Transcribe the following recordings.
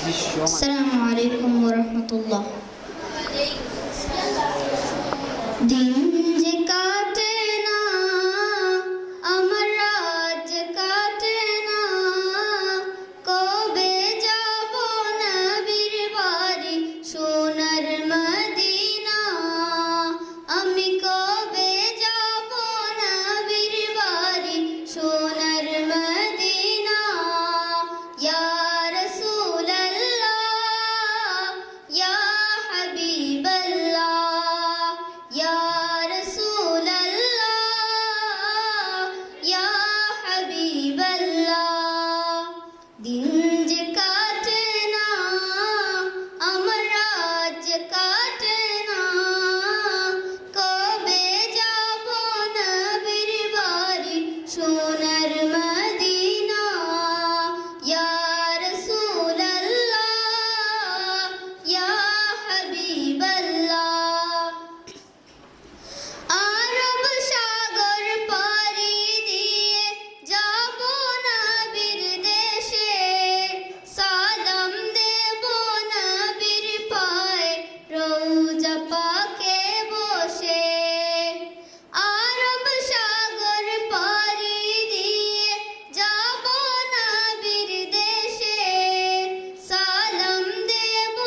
আসসালামু আলাইকুম ওয়া রাহমাতুল্লাহ। দিন যে কাটে না আমার রাত কাটে না, কবে যাব নবীর বাড়ি সোনার মদিনা। আমি কবে যাব নবীর বাড়ি সোনার মদিনা। ইয়া রাসূলাল্লাহ ইয়া হাবিবাল্লাহ ইয়া রাসূলাল্লাহ ইয়া হাবিবাল্লাহ। দিন যে কাটে না আমার রাত কাটে না, কবে যাব নবীর বাড়ি সোনার মদিনা। ইয়া রাসূলাল্লাহ ইয়া হাবিবাল্লাহ। আরব সাগর পাড়ি দিয়ে যাব নবীর দেশে, সালাম দেব নবীর পায়ে রওজা পাকে বসে। আরব সাগর পাড়ি দিয়ে যাব নবীর দেশে, সালাম দেব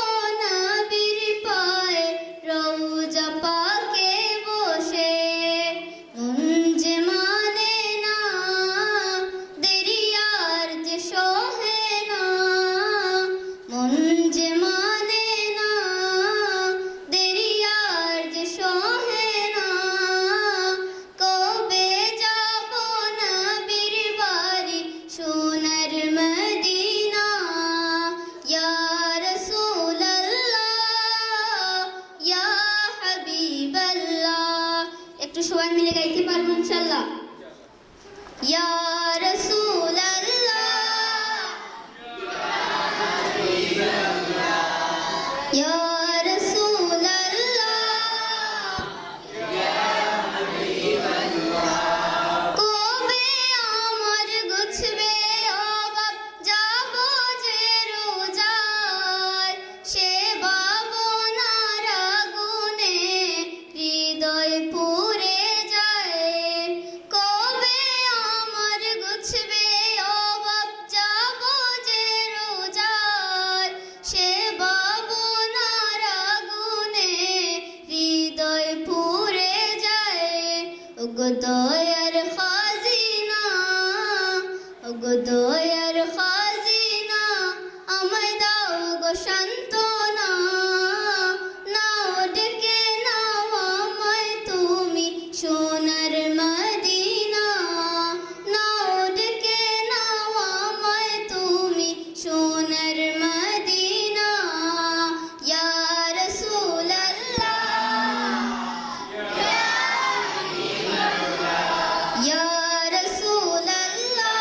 নবীর পায়ে রওজা পাকে বসে। মন যে মানে না দেরি আর যে সহে না, মন যে মানে না দেরি আর যে সহে না, কবে যাব নবীর বাড়ি সোনার মদিনা। ইয়া রাসূলাল্লাহ ইয়া হাবিবাল্লাহ। একটু সবাই মিলে গাইতে পারবো ইনশাআল্লাহ। ইয়া রাসূলাল্লাহ ইয়া রাসূলাল্লাহ কবে আমার গুছবে অভাব, যাব যে রোজায়, সে ভাবনার আগুনে হৃদয় পুড়ে যায়। কবে আমার গুছবে অভাব, যাব যে রোজায়, সে ভাবনার আগুনে হৃদয় পুড়ে যায়। ওগো দয়ার খাজিনা ওগো দয়ার খাজিনা, আমায় দাও গো সান্ত্বনা। নাও ডেকে নাও আমায় তুমি সোনার মদিনা। নাও ডেকে নাও আমায় তুমি সোনার মদিনা। ইয়া রাসূলাল্লাহ ইয়া রাসূলাল্লাহ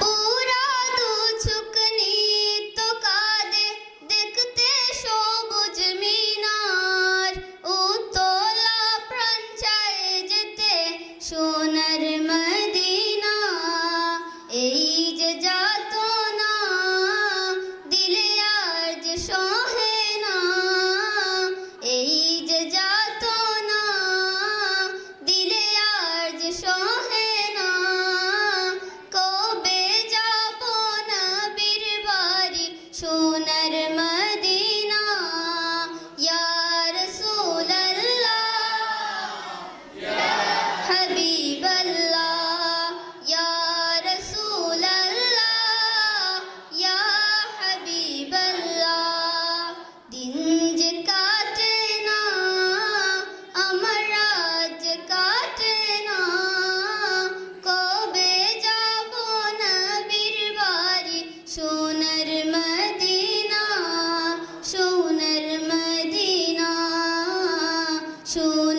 পুরা দু চোখ নিত কাঁদে দেখতে সবুজ মিনার, উতলা প্রাণ চায় যেতে সোনার মদিনা। এই যে যাতনা দিলে আর যে সহে না, এই যে যাতনা দিলে আর যে সহে না, কবে যাব নবীর বাড়ি সোনার মদিনা। ইয়া রাসূলাল্লাহ হাবিবাল্লাহ ইয়া রাসূলাল্লাহ ইয়া হাবিবাল্লাহ। দিন যে কাটে না আমার রাত কাটে না, কবে যাব নবীর বাড়ি সোনার মদিনা সোনার মদিনা সোনার